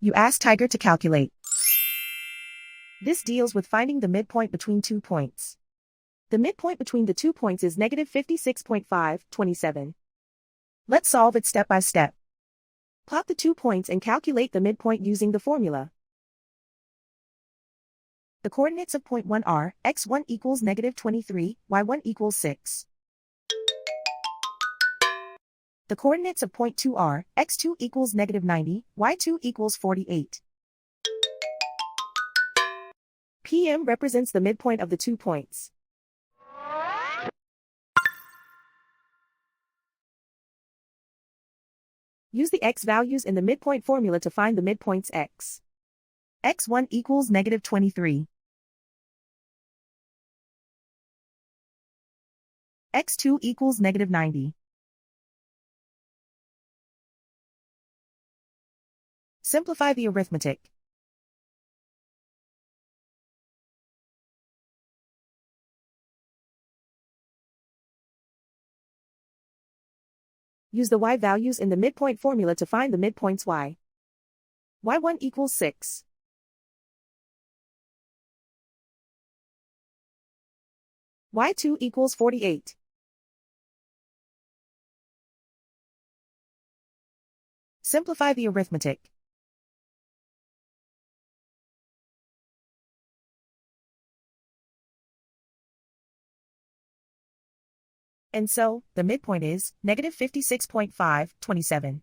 You ask Tiger to calculate. This deals with finding the midpoint between 2 points. The midpoint between the 2 points is negative 56.527. Let's solve it step by step. Plot the 2 points and calculate the midpoint using the formula. The coordinates of point 1 are, x1 equals negative 23, y1 equals 6. The coordinates of point 2 are, x2 equals negative 90, y2 equals 48. PM represents the midpoint of the 2 points. Use the x values in the midpoint formula to find the midpoints x. x1 equals negative 23. x2 equals negative 90. Simplify the arithmetic. Use the y values in the midpoint formula to find the midpoints y. y1 equals 6. y2 equals 48. Simplify the arithmetic. And so, the midpoint is negative 56.527.